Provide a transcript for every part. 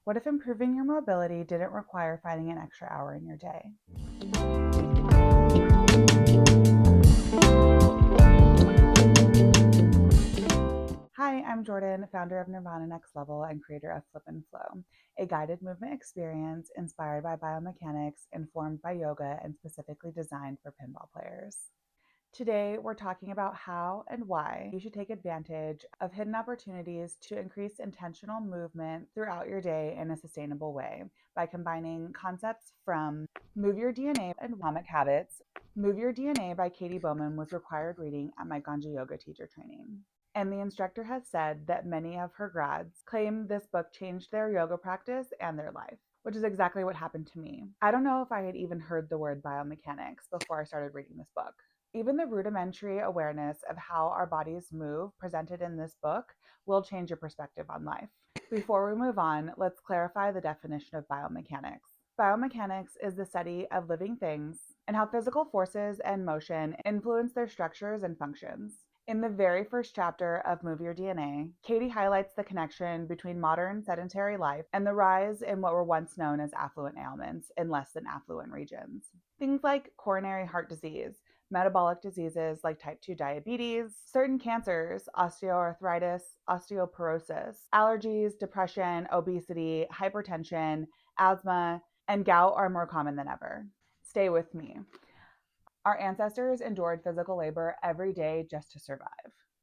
What if improving your mobility didn't require finding an extra hour in your day? Hi, I'm Jordan, founder of Nirvana Next Level and creator of Flip and Flow, a guided movement experience inspired by biomechanics, informed by yoga, and specifically designed for pinball players. Today, we're talking about how and why you should take advantage of hidden opportunities to increase intentional movement throughout your day in a sustainable way by combining concepts from Move Your DNA and Atomic Habits. Move Your DNA by Katy Bowman was required reading at my Ganja Yoga teacher training. And the instructor has said that many of her grads claim this book changed their yoga practice and their life, which is exactly what happened to me. I don't know if I had even heard the word biomechanics before I started reading this book. Even the rudimentary awareness of how our bodies move presented in this book will change your perspective on life. Before we move on, let's clarify the definition of biomechanics. Biomechanics is the study of living things and how physical forces and motion influence their structures and functions. In the very first chapter of Move Your DNA, Katy highlights the connection between modern sedentary life and the rise in what were once known as affluent ailments in less than affluent regions. Things like coronary heart disease, metabolic diseases like type 2 diabetes, certain cancers, osteoarthritis, osteoporosis, allergies, depression, obesity, hypertension, asthma, and gout are more common than ever. Stay with me. Our ancestors endured physical labor every day just to survive.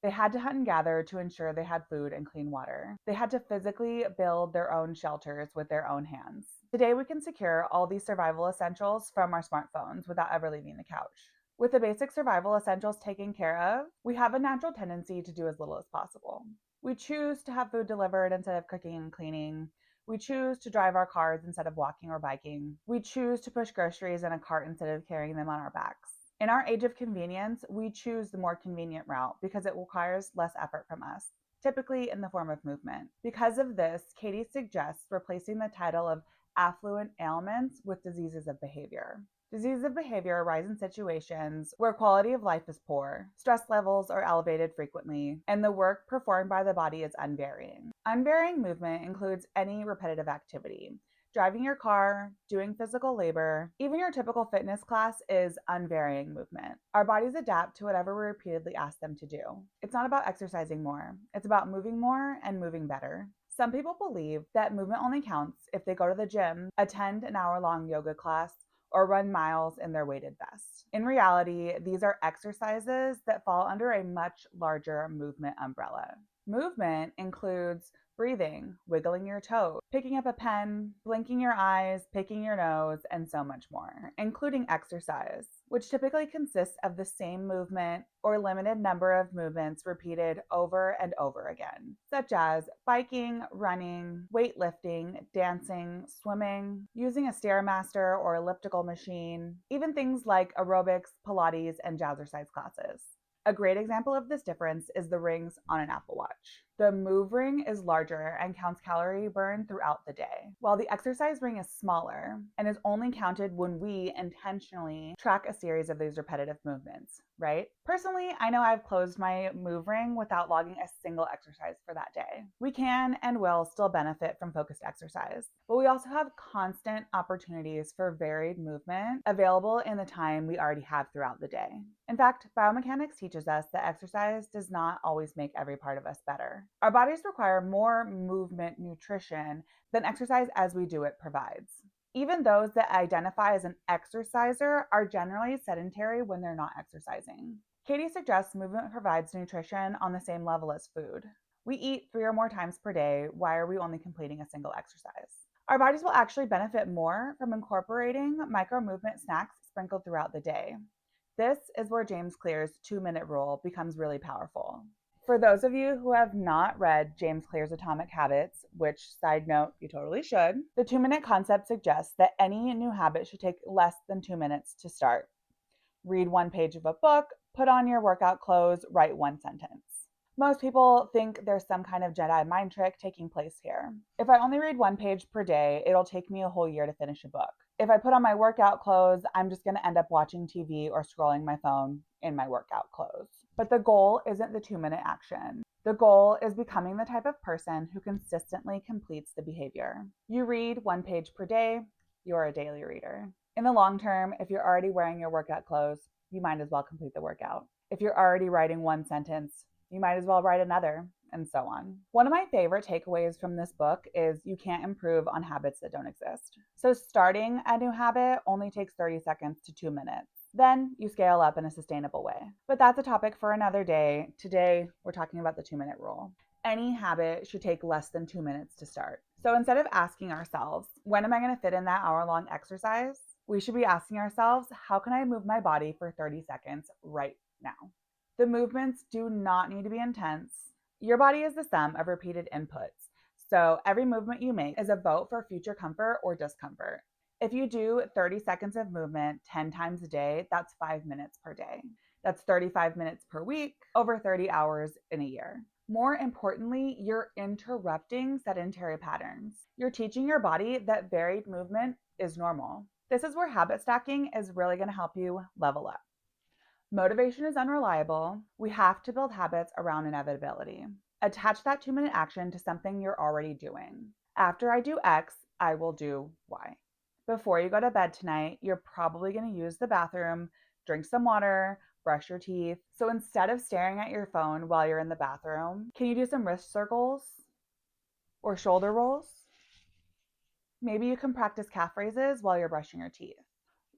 They had to hunt and gather to ensure they had food and clean water. They had to physically build their own shelters with their own hands. Today, we can secure all these survival essentials from our smartphones without ever leaving the couch. With the basic survival essentials taken care of, we have a natural tendency to do as little as possible. We choose to have food delivered instead of cooking and cleaning. We choose to drive our cars instead of walking or biking. We choose to push groceries in a cart instead of carrying them on our backs. In our age of convenience, we choose the more convenient route because it requires less effort from us, typically in the form of movement. Because of this, Katy suggests replacing the title of affluent ailments with diseases of behavior. Diseases of behavior arise in situations where quality of life is poor, stress levels are elevated frequently, and the work performed by the body is unvarying. Unvarying movement includes any repetitive activity. Driving your car, doing physical labor, even your typical fitness class is unvarying movement. Our bodies adapt to whatever we repeatedly ask them to do. It's not about exercising more, it's about moving more and moving better. Some people believe that movement only counts if they go to the gym, attend an hour-long yoga class, or run miles in their weighted vest. In reality, these are exercises that fall under a much larger movement umbrella. Movement includes breathing, wiggling your toes, picking up a pen, blinking your eyes, picking your nose, and so much more, including exercise, which typically consists of the same movement or limited number of movements repeated over and over again, such as biking, running, weightlifting, dancing, swimming, using a Stairmaster or elliptical machine, even things like aerobics, Pilates, and jazzercise classes. A great example of this difference is the rings on an Apple Watch. The move ring is larger and counts calorie burn throughout the day, while the exercise ring is smaller and is only counted when we intentionally track a series of these repetitive movements, right? Personally, I know I've closed my move ring without logging a single exercise for that day. We can and will still benefit from focused exercise, but we also have constant opportunities for varied movement available in the time we already have throughout the day. In fact, biomechanics teaches us that exercise does not always make every part of us better. Our bodies require more movement nutrition than exercise as we do it provides. Even those that identify as an exerciser are generally sedentary when they're not exercising. Katy suggests movement provides nutrition on the same level as food. We eat 3 or more times per day. Why are we only completing a single exercise? Our bodies will actually benefit more from incorporating micro movement snacks sprinkled throughout the day. This is where James Clear's 2-minute rule becomes really powerful. For those of you who have not read James Clear's Atomic Habits, which, side note, you totally should, the 2-minute concept suggests that any new habit should take less than 2 minutes to start. Read 1 page of a book, put on your workout clothes, write 1 sentence. Most people think there's some kind of Jedi mind trick taking place here. If I only read 1 page per day, it'll take me a whole year to finish a book. If I put on my workout clothes, I'm just going to end up watching TV or scrolling my phone in my workout clothes. But the goal isn't the 2-minute action. The goal is becoming the type of person who consistently completes the behavior. You read 1 page per day, you're a daily reader. In the long term, if you're already wearing your workout clothes, you might as well complete the workout. If you're already writing one sentence, you might as well write another, and so on. One of my favorite takeaways from this book is you can't improve on habits that don't exist. So starting a new habit only takes 30 seconds to 2 minutes. Then you scale up in a sustainable way. But that's a topic for another day. Today, we're talking about the 2-minute rule. Any habit should take less than 2 minutes to start. So instead of asking ourselves, when am I going to fit in that hour-long exercise? We should be asking ourselves, how can I move my body for 30 seconds right now? The movements do not need to be intense. Your body is the sum of repeated inputs. So every movement you make is a vote for future comfort or discomfort. If you do 30 seconds of movement 10 times a day, that's 5 minutes per day. That's 35 minutes per week, over 30 hours in a year. More importantly, you're interrupting sedentary patterns. You're teaching your body that varied movement is normal. This is where habit stacking is really going to help you level up. Motivation is unreliable. We have to build habits around inevitability. Attach that 2-minute action to something you're already doing. After I do X, I will do Y. Before you go to bed tonight, you're probably going to use the bathroom, drink some water, brush your teeth. So instead of staring at your phone while you're in the bathroom, can you do some wrist circles or shoulder rolls? Maybe you can practice calf raises while you're brushing your teeth.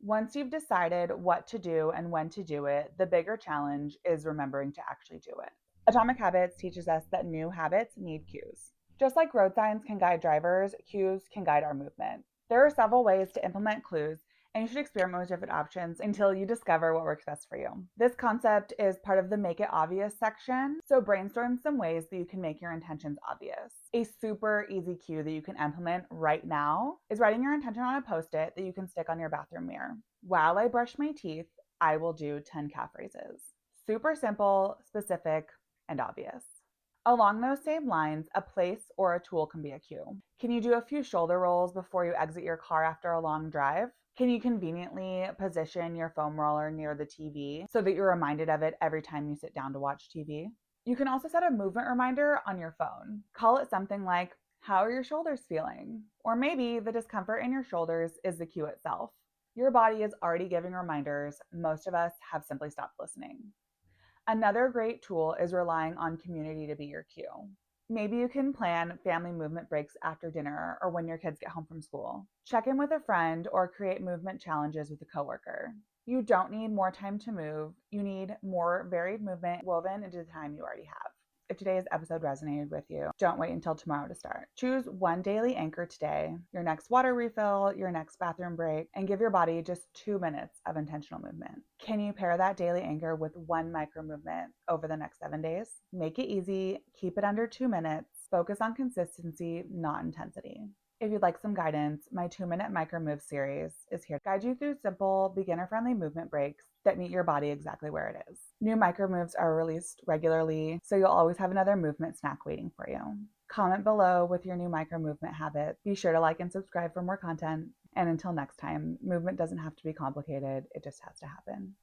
Once you've decided what to do and when to do it, the bigger challenge is remembering to actually do it. Atomic Habits teaches us that new habits need cues. Just like road signs can guide drivers, cues can guide our movement. There are several ways to implement clues, and you should experiment with different options until you discover what works best for you. This concept is part of the Make It Obvious section, so brainstorm some ways that you can make your intentions obvious. A super easy cue that you can implement right now is writing your intention on a Post-it that you can stick on your bathroom mirror. While I brush my teeth, I will do 10 calf raises. Super simple, specific, and obvious. Along those same lines, a place or a tool can be a cue. Can you do a few shoulder rolls before you exit your car after a long drive? Can you conveniently position your foam roller near the TV so that you're reminded of it every time you sit down to watch TV? You can also set a movement reminder on your phone. Call it something like, how are your shoulders feeling? Or maybe the discomfort in your shoulders is the cue itself. Your body is already giving reminders. Most of us have simply stopped listening. Another great tool is relying on community to be your cue. Maybe you can plan family movement breaks after dinner or when your kids get home from school. Check in with a friend or create movement challenges with a coworker. You don't need more time to move. You need more varied movement woven into the time you already have. If today's episode resonated with you, don't wait until tomorrow to start. Choose one daily anchor today, your next water refill, your next bathroom break, and give your body just 2 minutes of intentional movement. Can you pair that daily anchor with one micro movement over the next 7 days? Make it easy, keep it under 2 minutes, focus on consistency, not intensity. If you'd like some guidance, my 2-minute micro move series is here to guide you through simple, beginner-friendly movement breaks that meet your body exactly where it is. New micro moves are released regularly, so you'll always have another movement snack waiting for you. Comment below with your new micro movement habit. Be sure to like and subscribe for more content. And until next time, movement doesn't have to be complicated, it just has to happen.